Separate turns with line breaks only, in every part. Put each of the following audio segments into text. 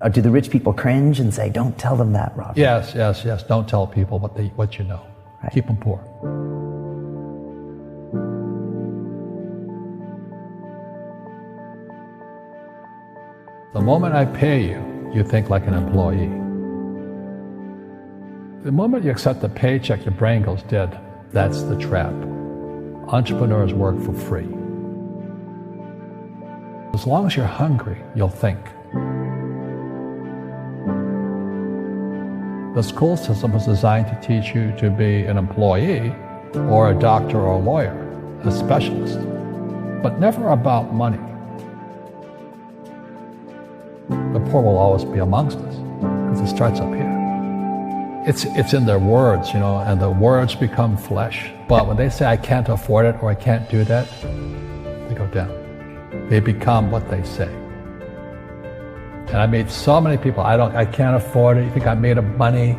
Or do the rich people cringe and say, don't tell them that, Robert?
Yes. Don't tell people what you know. Right. Keep them poor. The moment I pay you, you think like an employee. The moment you accept the paycheck, your brain goes dead. That's the trap. Entrepreneurs work for free. As long as you're hungry, you'll think. The school system was designed to teach you to be an employee or a doctor or a lawyer, a specialist, but never about money. The poor will always be amongst us because it starts up here. It's in their words, and the words become flesh. But when they say, I can't afford it or I can't do that, they go down. They become what they say. And I meet so many people, I can't afford it. You think I'm made of money?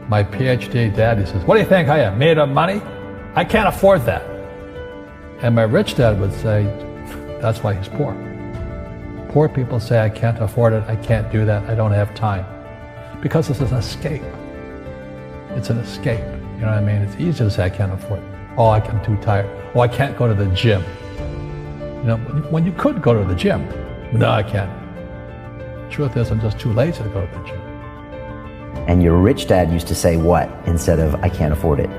My PhD daddy says, what do you think I am, made of money? I can't afford that. And my rich dad would say, that's why he's poor. Poor people say, I can't afford it, I can't do that, I don't have time. Because this is an escape. It's an escape, you know what I mean? It's easy to say, I can't afford it. Oh, I'm too tired. Oh, I can't go to the gym. When you could go to the gym. No, I can't. Truth is, I'm just too lazy to go to the gym.
And your rich dad used to say what instead of, I can't afford it?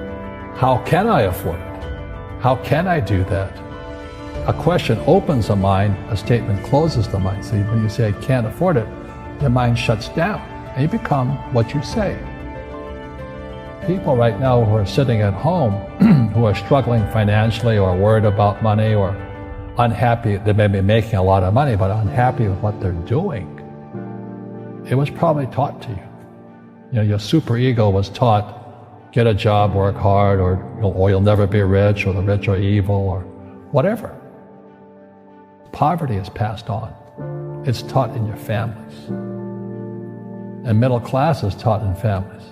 How can I afford it? How can I do that? A question opens the mind, a statement closes the mind. So when you say, I can't afford it, your mind shuts down, and you become what you say. People right now who are sitting at home, who are struggling financially or worried about money or unhappy, they may be making a lot of money, but unhappy with what they're doing. It was probably taught to you. Your superego was taught, get a job, work hard, or you'll never be rich, or the rich are evil, or whatever. Poverty is passed on. It's taught in your families. And middle class is taught in families.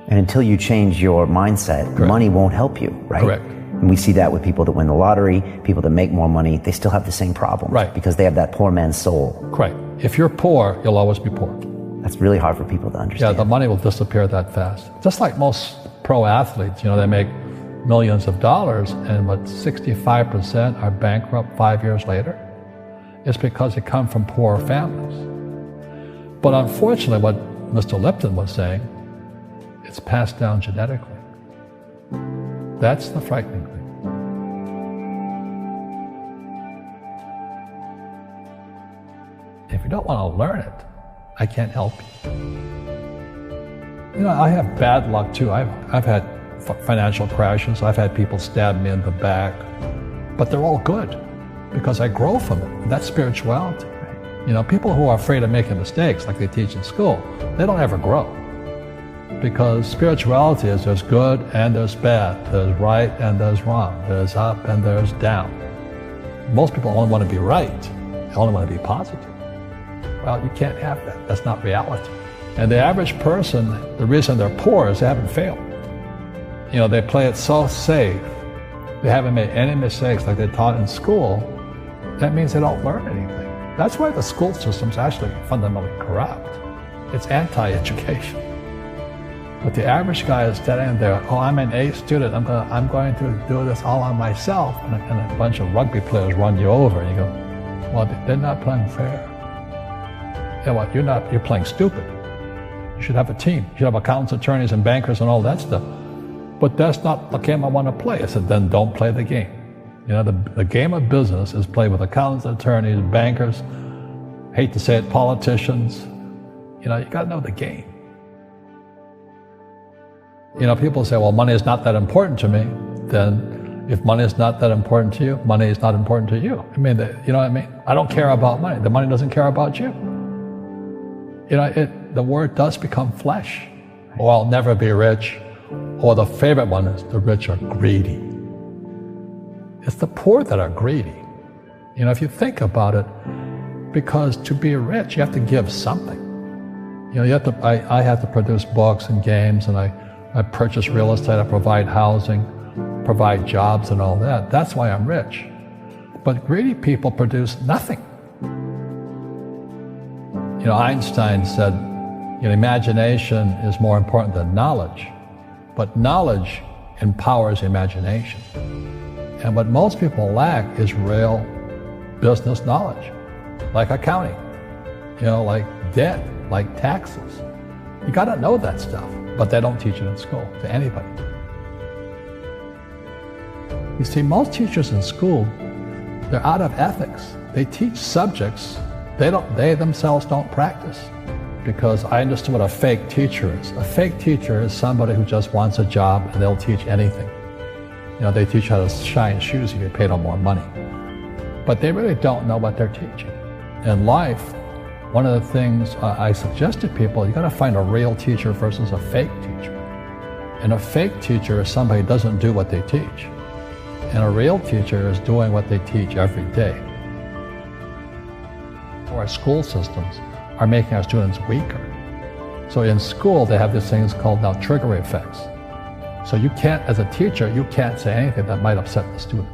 And until you change your mindset,
Correct.
Money won't help you, right?
Correct.
And we see that with people that win the lottery, people that make more money, they still have the same problem.
Right.
Because they have that poor man's soul.
Right. If you're poor, you'll always be poor.
That's really hard for people to understand.
Yeah, the money will disappear that fast. Just like most pro athletes, they make millions of dollars, and 65% are bankrupt 5 years later. It's because they come from poor families. But unfortunately, what Mr. Lipton was saying, it's passed down genetically. That's the frightening thing. If you don't want to learn it, I can't help you. I have bad luck too. I've had financial crashes. I've had people stab me in the back, but they're all good because I grow from it. That's spirituality. People who are afraid of making mistakes, like they teach in school, they don't ever grow. Because spirituality is there's good and there's bad, there's right and there's wrong, there's up and there's down. Most people only want to be right, they only want to be positive. Well, you can't have that. That's not reality. And the average person, the reason they're poor is they haven't failed. They play it so safe. They haven't made any mistakes like they taught in school. That means they don't learn anything. That's why the school system's actually fundamentally corrupt. It's anti-education. But the average guy is standing there, oh, I'm an A student, I'm going to do this all on myself. And a bunch of rugby players run you over, and you go, well, they're not playing fair. Yeah, well, you're playing stupid. You should have a team. You should have accountants, attorneys, and bankers and all that stuff. But that's not the game I want to play. I said, then don't play the game. The game of business is played with accountants, attorneys, bankers, hate to say it, politicians. You got to know the game. People say, well, money is not that important to me. Then if money is not that important to you, money is not important to you. You know what I mean? I don't care about money. The money doesn't care about you. The word does become flesh. Oh, I'll never be rich. Or the favorite one is the rich are greedy. It's the poor that are greedy. If you think about it, because to be rich, you have to give something. I have to produce books and games, and I purchase real estate, I provide housing, provide jobs and all that. That's why I'm rich. But greedy people produce nothing. Einstein said, imagination is more important than knowledge, but knowledge empowers imagination. And what most people lack is real business knowledge, like accounting, like debt, like taxes. You got to know that stuff, but they don't teach it in school to anybody. You see, most teachers in school, they're out of ethics. They teach subjects they themselves don't practice. Because I understood what a fake teacher is. A fake teacher is somebody who just wants a job and they'll teach anything. They teach how to shine shoes if you pay them more money. But they really don't know what they're teaching. In life, one of the things I suggest to people, you got to find a real teacher versus a fake teacher. And a fake teacher is somebody who doesn't do what they teach. And a real teacher is doing what they teach every day. Our school systems are making our students weaker. So in school, they have these things called now trigger effects. So you can't, as a teacher, you can't say anything that might upset the student.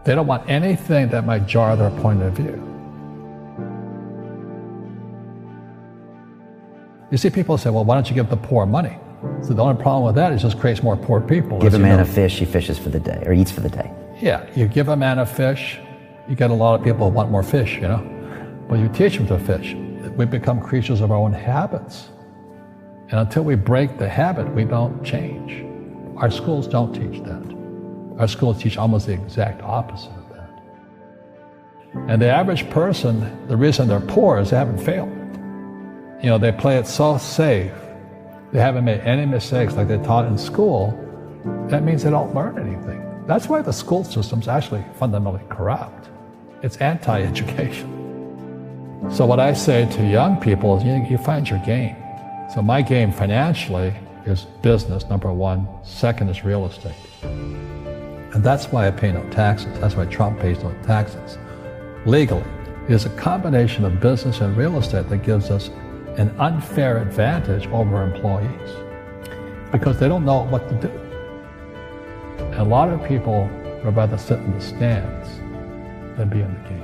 They don't want anything that might jar their point of view. You see people say, well, why don't you give the poor money? So the only problem with that is it just creates more poor people.
Give a man a fish, he fishes for the day, or eats for the day.
Yeah, you give a man a fish, you get a lot of people who want more fish, But you teach them to fish. We become creatures of our own habits. And until we break the habit, we don't change. Our schools don't teach that. Our schools teach almost the exact opposite of that. And the average person, the reason they're poor is they haven't failed. They play it so safe. They haven't made any mistakes like they taught in school. That means they don't learn anything. That's why the school system's actually fundamentally corrupt. It's anti-education. So what I say to young people is you find your game. So my game financially is business, number one. Second is real estate. And that's why I pay no taxes. That's why Trump pays no taxes. Legally, it is a combination of business and real estate that gives us an unfair advantage over employees because they don't know what to do. And a lot of people would rather sit in the stands than be in the game.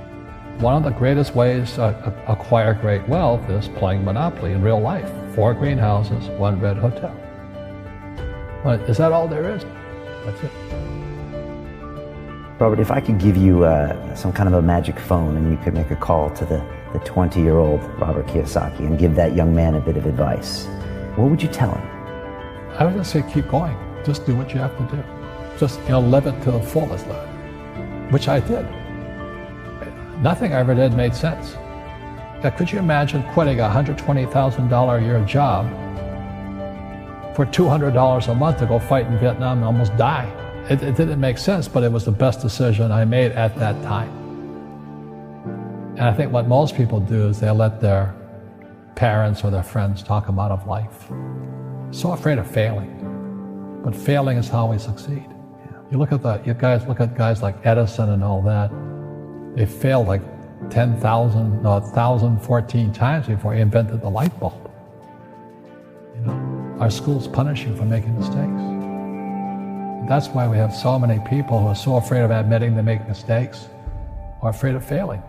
One of the greatest ways to acquire great wealth is playing Monopoly in real life. 4 greenhouses, 1 red hotel. But is that all there is? That's it.
Robert, if I could give you some kind of a magic phone and you could make a call to the 20-year-old Robert Kiyosaki and give that young man a bit of advice, what would you tell him?
I would just say keep going. Just do what you have to do. Just live it to the fullest, which I did. Nothing I ever did made sense. Could you imagine quitting a $120,000 a year job for $200 a month to go fight in Vietnam and almost die? It didn't make sense, but it was the best decision I made at that time. And I think what most people do is they let their parents or their friends talk them out of life. So afraid of failing. But failing is how we succeed. You look at guys like Edison and all that. They failed like 1,014 times before he invented the light bulb. Our schools punish you for making mistakes. And that's why we have so many people who are so afraid of admitting they make mistakes or afraid of failing.